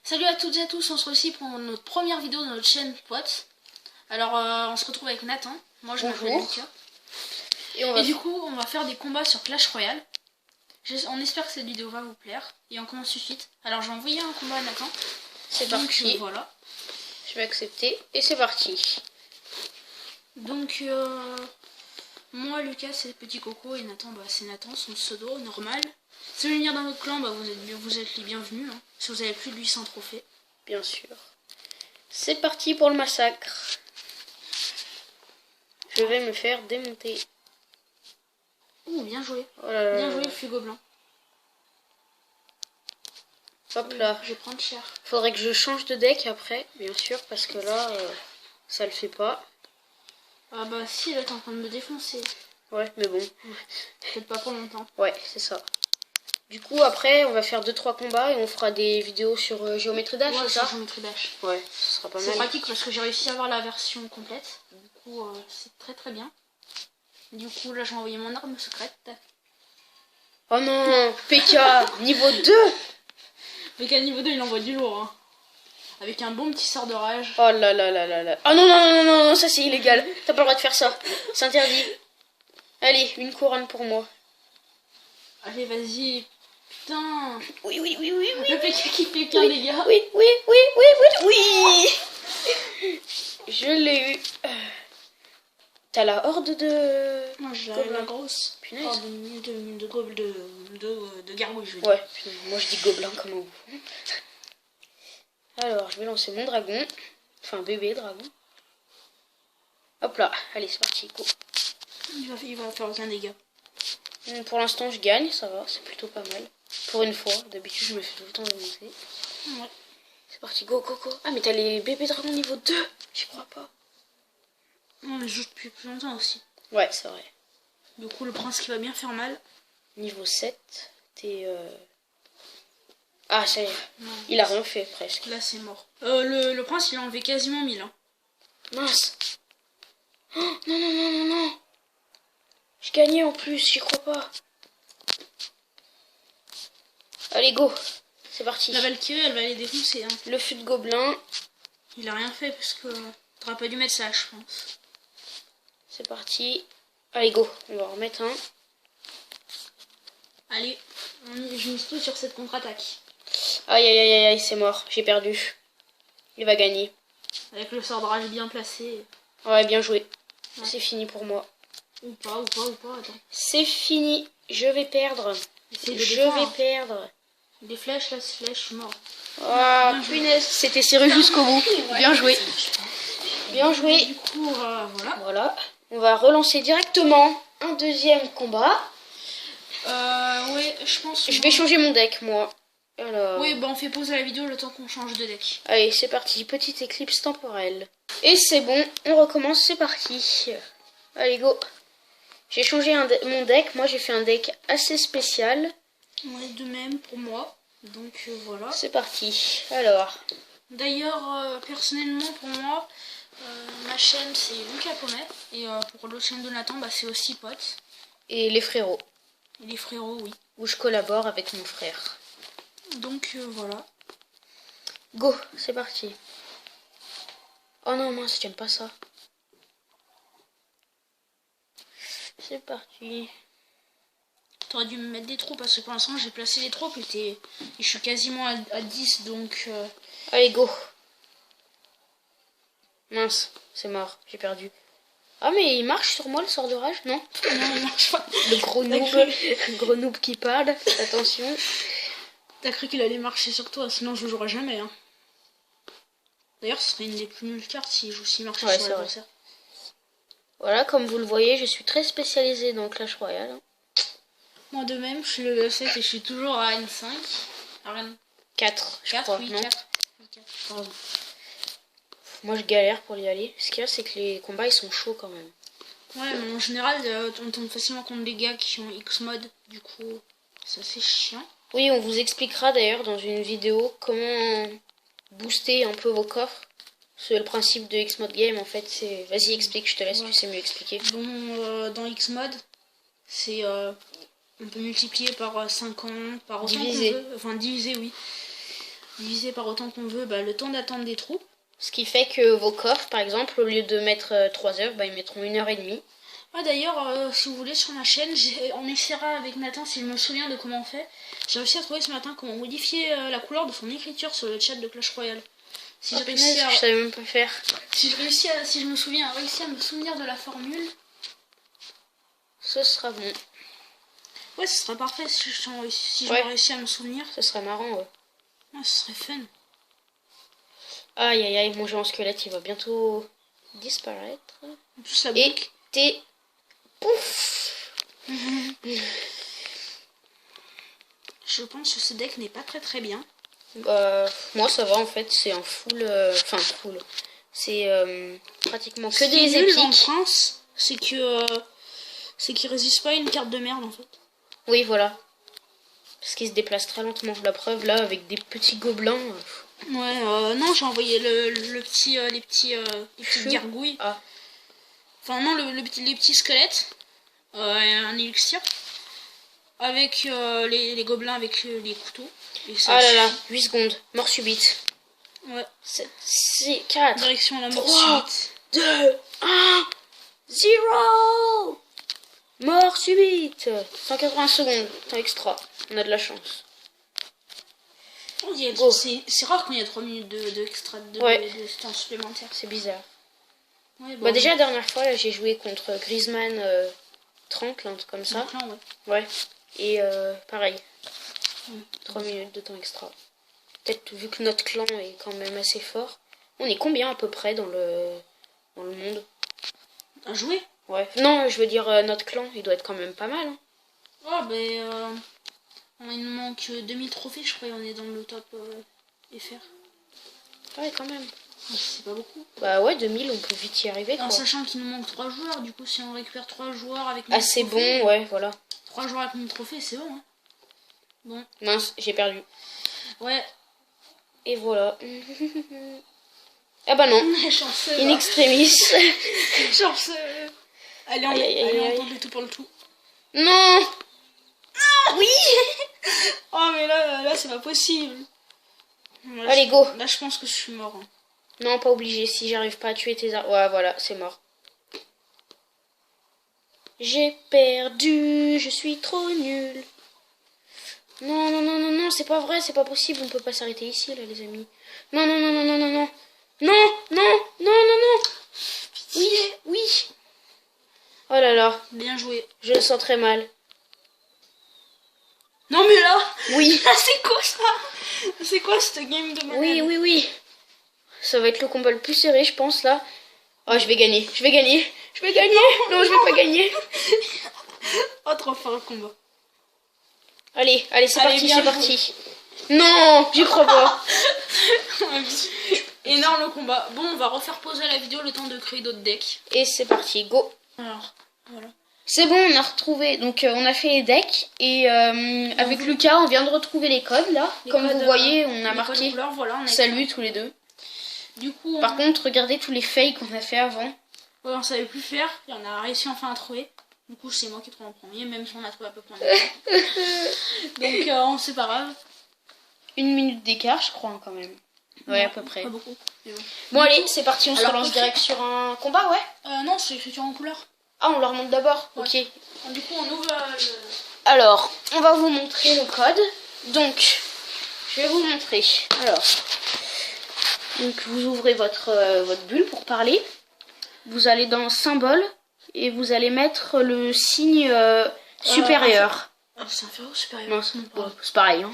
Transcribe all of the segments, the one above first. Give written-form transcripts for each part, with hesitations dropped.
Salut à toutes et à tous, on se retrouve ici pour notre première vidéo de notre chaîne pote. Alors on se retrouve avec Nathan, moi je m'appelle Lucas. Et du coup on va faire des combats sur Clash Royale. On espère que cette vidéo va vous plaire et on commence tout de suite. Alors j'ai envoyé un combat à Nathan. C'est parti. Voilà. Je vais accepter et c'est parti. Donc moi Lucas c'est Petit Coco et Nathan c'est Nathan, son pseudo normal. Si vous voulez venir dans notre clan, vous êtes les bienvenus. Hein, si vous avez plus de 800 trophées. Bien sûr. C'est parti pour le massacre. Je vais me faire démonter. Ouh, bien joué. Oh là là. Bien joué le fugo blanc. Hop là. Je vais prendre cher. Faudrait que je change de deck après, bien sûr, parce que là, ça le fait pas. Ah bah si, là t'es en train de me défoncer. Ouais, mais bon. Peut-être pas pour longtemps. Ouais, c'est ça. Du coup, après, on va faire 2-3 combats et on fera des vidéos sur Géométrie Dash, Ouais, c'est ça? Géométrie Dash. Ouais, ce sera pas mal. C'est pratique parce que j'ai réussi à avoir la version complète. Du coup, c'est très très bien. Du coup, là j'ai envoyé mon arme secrète. Oh non, PK, niveau 2. PK niveau 2, il envoie du lourd. Hein. Avec un bon petit sort de rage. Oh là là là là là. Oh non, non, non, non, non, ça c'est illégal. T'as pas le droit de faire ça. C'est interdit. Allez, une couronne pour moi. Allez, vas-y. Putain. Oui, oui, oui, oui, oui. Le PK qui fait plein de dégâts. Oui, oui, oui, oui, oui, oui. Je l'ai eu. T'as la horde de... Moi j'ai la grosse. Punaise. Horde de gargouilles, je veux dire. Ouais, moi je dis gobelin comme vous. Alors, je vais lancer mon dragon. Enfin, bébé dragon. Hop là, allez, c'est parti, go. Il va faire aucun dégât. Pour l'instant, je gagne, ça va, c'est plutôt pas mal. Pour une fois, d'habitude, je me fais tout le temps démonter. Ouais. C'est parti, go, go, go. Ah, mais t'as les bébés dragons niveau 2. J'y crois pas. On les joue depuis plus longtemps aussi. Ouais, c'est vrai. Du coup, le prince qui va bien faire mal. Niveau 7, t'es... Ah, ça y est. Non. Il a rien fait, presque. Là, c'est mort. Le prince, il a enlevé quasiment 1000. Hein. Mince. Oh, non, non, non, non, non. Je gagnais en plus, j'y crois pas. Allez, go. C'est parti. La Valkyrie, elle va les défoncer. Hein. Le fût de gobelin. Il a rien fait parce que t'aurais pas dû mettre ça, je pense. C'est parti. Allez, go. On va en remettre un. Allez, je mise tout sur cette contre-attaque. Aïe, aïe, aïe, aïe, c'est mort. J'ai perdu. Il va gagner. Avec le sort de rage bien placé. Ouais, bien joué. Ouais. C'est fini pour moi. Ou pas, attends. C'est fini. Je vais perdre. Je vais perdre. Des flèches, là, ces flèches, je suis mort. Oh, punaise. C'était serré jusqu'au bout. Ouais. Bien joué. Bien joué. Du coup, voilà. Voilà. On va relancer directement un deuxième combat. Ouais, je pense. Je vais changer mon deck, moi. Alors... Oui, bah on fait pause à la vidéo le temps qu'on change de deck. Allez, c'est parti. Petite éclipse temporelle. Et c'est bon, on recommence, c'est parti. Allez, go. J'ai changé mon deck. Moi, j'ai fait un deck assez spécial. Ouais, de même pour moi. Donc voilà. C'est parti. Alors. D'ailleurs, personnellement, pour moi, ma chaîne c'est Lucas Pomet. Et pour l'autre chaîne de Nathan, bah, c'est aussi pote. Et les frérots. Et les frérots, oui. Où je collabore avec mon frère. Donc voilà. Go, c'est parti. Oh non, mince, j'aime pas ça. C'est parti. T'aurais dû me mettre des troupes parce que pour l'instant j'ai placé les troupes et je suis quasiment à 10 donc... Allez, go. Mince, c'est mort, j'ai perdu. Ah mais il marche sur moi le sort de rage, non? Non, il marche pas. Le gros noob qui parle, attention. T'as cru qu'il allait marcher sur toi, sinon je jouerai jamais. Hein. D'ailleurs, ce serait une des plus nulles cartes s'il marchait sur l'adversaire. Voilà, comme vous le voyez, je suis très spécialisée dans Clash Royale. Moi de même, je suis level 7 et je suis toujours à N5. À N 4, je crois, oui, non 4. Pardon. Moi je galère pour y aller. Ce qu'il y a, c'est que les combats ils sont chauds quand même. Ouais, mais en général, on tombe facilement contre des gars qui ont X-Mode. Du coup, c'est assez chiant. Oui, on vous expliquera d'ailleurs dans une vidéo comment booster un peu vos coffres. C'est le principe de X-Mode Game en fait. C'est... Vas-y, explique, je te laisse, tu sais mieux expliquer. Bon, dans X-Mode, c'est... on peut multiplier par 50, par autant diviser. qu'on veut. Enfin, diviser, oui. diviser par autant qu'on veut le temps d'attente des troupes. Ce qui fait que vos coffres, par exemple, au lieu de mettre 3 heures, ils mettront 1h30. Ah, d'ailleurs, si vous voulez, sur ma chaîne, on essaiera avec Nathan, si je me souviens de comment on fait. J'ai réussi à trouver ce matin comment modifier la couleur de son écriture sur le chat de Clash Royale. Si je réussis je savais même pas faire. Si je me souviens, réussi à me souvenir de la formule, ce sera bon. Ouais, ce sera parfait si je réussis à me souvenir. Ce serait marrant, ouais. Ouais, ce serait fun. Aïe aïe aïe, mon géant squelette, il va bientôt disparaître. En plus, la boucle. Et t'es... Pouf. Je pense que ce deck n'est pas très bien. Moi ça va en fait, c'est un full... Enfin full. C'est pratiquement que des épiques. Dans le prince, c'est que... c'est qu'il résiste pas à une carte de merde en fait. Oui voilà. Parce qu'il se déplace très lentement. La preuve là avec des petits gobelins. Ouais, non, j'ai envoyé les petites gargouilles. Ah. Enfin non, les petits squelettes. Un élixir. Avec les gobelins avec les couteaux. Ah là là, 8 secondes. Mort subite. Ouais. 7, 6, 4. Direction à la mort 3, subite. 2, 1, 0. Mort subite. 180 secondes. Temps extra. On a de la chance. C'est rare quand il y a 3 minutes de extra de temps supplémentaire. C'est bizarre. Ouais, bon, déjà la dernière fois là, j'ai joué contre Griezmann 30 là, un truc comme ça. Ouais. Et pareil. 3 minutes de temps extra. Peut-être vu que notre clan est quand même assez fort. On est combien à peu près dans le monde? À jouer? Ouais. Non, je veux dire notre clan, il doit être quand même pas mal. Hein. Oh il nous manque 2000 trophées, je crois, et on est dans le top FR. Ouais, quand même. C'est pas beaucoup. Bah ouais, 2000, on peut vite y arriver. En sachant qu'il nous manque 3 joueurs, du coup, si on récupère 3 joueurs avec 1000 c'est bon, ouais, voilà. 3 joueurs avec 1000 trophées, c'est bon, hein. Bon. Mince, j'ai perdu. Ouais. Et voilà. Ah bah non. Chanceux. In extremis. Chanceux. Allez, on tente le tout pour le tout. Non. Oui. Oh, mais là c'est pas possible. Là, allez, go. Là, je pense que je suis mort. Hein. Non, pas obligé. Si j'arrive pas à tuer tes armes. Ouais, voilà, c'est mort. J'ai perdu. Je suis trop nul. Non, non, non, non, non, c'est pas vrai, c'est pas possible. On peut pas s'arrêter ici, là, les amis. Non, non, non, non, non, non, non. Non, non, non, non, non. Oui, oui. Oh là là. Bien joué. Je le sens très mal. Non, mais là. Oui. C'est quoi ça? C'est quoi cette game de malade? Oui, oui, oui. Ça va être le combat le plus serré, je pense, là. Oh, je vais gagner. Je vais gagner. Je vais gagner. Non, je vais pas gagner. Oh, trop fort le combat. Allez, allez, c'est parti, c'est parti. Non, j'y crois pas. Énorme le combat. Bon, on va refaire poser la vidéo le temps de créer d'autres decks. Et c'est parti, go. Alors, voilà. C'est bon, on a retrouvé, donc on a fait les decks et avec Lucas on vient de retrouver les codes là. Comme vous voyez, on a marqué couleurs, voilà, salut tous les deux. Du coup, par contre, regardez tous les fails qu'on a fait avant. Ouais, on savait plus faire et on a réussi enfin à trouver. Du coup, c'est moi qui trouve en premier, même si on a trouvé à peu près en même temps. Donc, c'est pas grave. 1 minute d'écart, je crois, hein, quand même. Ouais, non, à peu près. Pas beaucoup. Bon, allez, c'est parti, on se relance direct sur un combat, ouais. Non, c'est écriture en couleur. Ah, on le remonte d'abord. Ouais. Ok. Du coup, on ouvre Alors, on va vous montrer le code. Donc, je vais vous montrer. Alors, donc vous ouvrez votre bulle pour parler. Vous allez dans symbole et vous allez mettre le signe supérieur. C'est inférieur ou supérieur? Non, c'est pareil. Hein.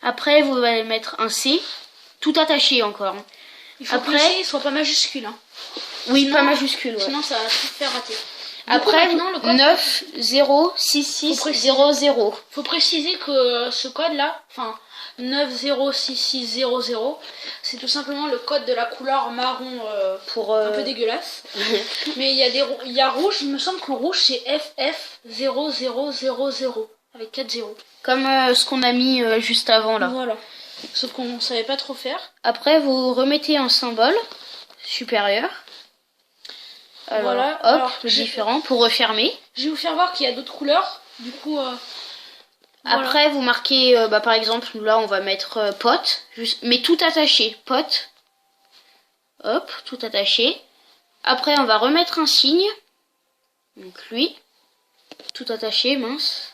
Après, vous allez mettre un C, tout attaché encore. Il faut que le C soit pas majuscule. Hein. Oui, sinon, pas majuscule. Ouais. Sinon, ça va tout faire rater. Après, coup, le code 9 0 6 6 0 0. Faut préciser que ce code-là, enfin 906600, c'est tout simplement le code de la couleur marron pour un peu dégueulasse. Mais il y a rouge, il me semble que le rouge c'est FF0000 avec 4 zéros. Comme ce qu'on a mis juste avant là. Voilà. Sauf qu'on savait pas trop faire. Après, vous remettez un symbole supérieur. Alors, voilà. Hop, alors, le différent pour refermer. Je vais vous faire voir qu'il y a d'autres couleurs. Du coup, Voilà. Après, vous marquez, par exemple, nous là, on va mettre pote, mais tout attaché, pote. Hop, tout attaché. Après, on va remettre un signe. Donc lui, tout attaché, mince.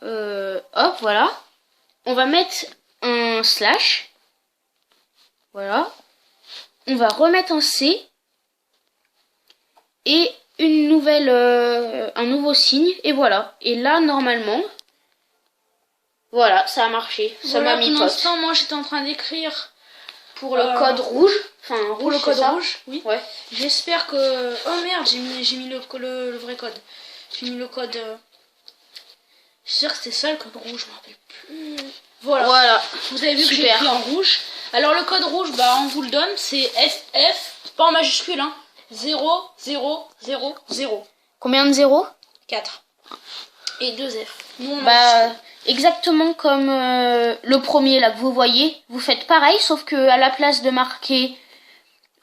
Hop, voilà. On va mettre un slash. Voilà. On va remettre un C. Et une nouvelle, un nouveau signe. Et voilà. Et là, normalement, voilà, ça a marché. Ça m'a mis pour pote. l'instant, moi, j'étais en train d'écrire Pour le code rouge. Enfin, rouge, pour le code rouge. Oui. Ouais. J'espère que... Oh merde, j'ai mis le vrai code. J'ai mis le code... J'espère que c'était ça le code rouge, je me rappelle plus. Voilà. Vous avez vu que j'ai écrit en rouge. Alors le code rouge, bah on vous le donne, c'est FF, pas en majuscule, hein. 0, 0, 0, 0. Combien de zéros? 4. Et 2 F. Nous, exactement comme le premier là que vous voyez, vous faites pareil, sauf que à la place de marquer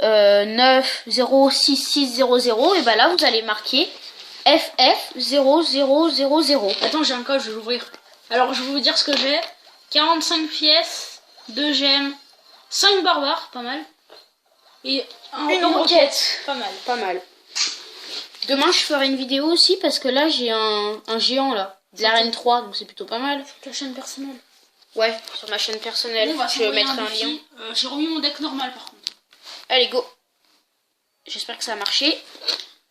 9, 0, 6, 6, 0, 0, et bah là vous allez marquer FF 0, 0, 0, 0. Attends, j'ai un code, je vais l'ouvrir. Alors je vais vous dire ce que j'ai. 45 pièces, 2 gemmes, 5 barbares, pas mal. Et une roquette, pas mal. Pas mal. Demain je ferai une vidéo aussi parce que là j'ai un géant là, de l'arène 3, donc c'est plutôt pas mal. Sur ta chaîne personnelle. Ouais, sur ma chaîne personnelle, Bon, je mettrai un lien. J'ai remis mon deck normal par contre. Allez, go. J'espère que ça a marché.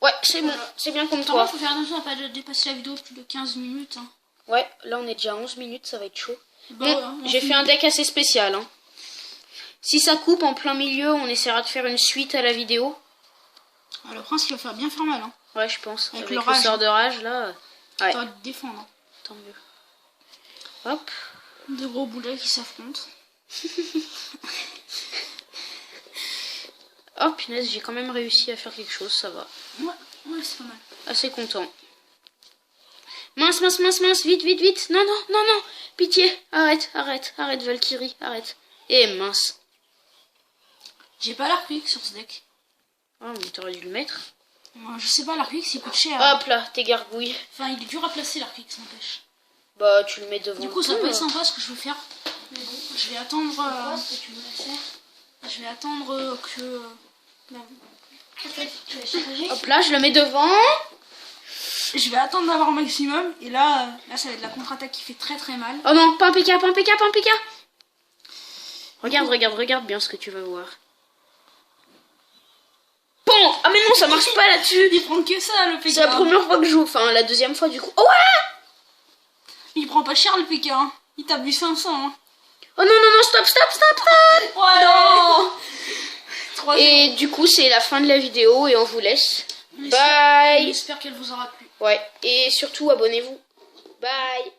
Ouais, c'est bon, c'est bien comme Par toi. contre, faut faire attention à pas dépasser la vidéo plus de 15 minutes. Hein. Ouais, là on est déjà à 11 minutes, ça va être chaud. Bon, j'ai fait un deck assez spécial. Hein. Si ça coupe en plein milieu, on essaiera de faire une suite à la vidéo. Ah, le prince, il va bien faire mal. Hein. Ouais, je pense. Avec le sort de rage, là. Ouais. Ça va te défendre. Hein. Tant mieux. Hop. Deux gros boulets qui s'affrontent. Oh punaise, j'ai quand même réussi à faire quelque chose, ça va. Ouais, c'est pas mal. Assez content. Mince, mince, mince, mince, vite, vite, vite. Non, non, non, non. Pitié. Arrête, arrête, arrête, Valkyrie, arrête. Eh mince. J'ai pas l'arc sur ce deck. Oh, mais t'aurais dû le mettre. Je sais pas, l'arc il coûte cher. Hop là, tes gargouilles. Enfin, il est dur à placer l'arc, ça m'empêche. Bah, tu le mets devant. Du coup, ça va être sympa ce que je veux faire. Mais bon, je vais attendre. Ce que tu voulais faire. Je vais attendre que. Hop là, je le mets devant. Je vais attendre d'avoir un maximum. Et là, ça va être la contre-attaque qui fait très très mal. Oh non, pas un PK, pas un PK, pas un PK. Regarde, regarde, regarde bien ce que tu vas voir. Bon, ah mais non, ça marche pas là-dessus. Il prend que ça, le PK. C'est la première fois que je joue, enfin la deuxième fois du coup. Oh ouais. Il prend pas cher le PK, hein. Il tape du 500. Hein. Oh non, non, non, stop, stop, stop, stop. Ouais, non. Et du coup, c'est la fin de la vidéo et on vous laisse. Bye. J'espère qu'elle vous aura plu. Ouais, et surtout abonnez-vous. Bye.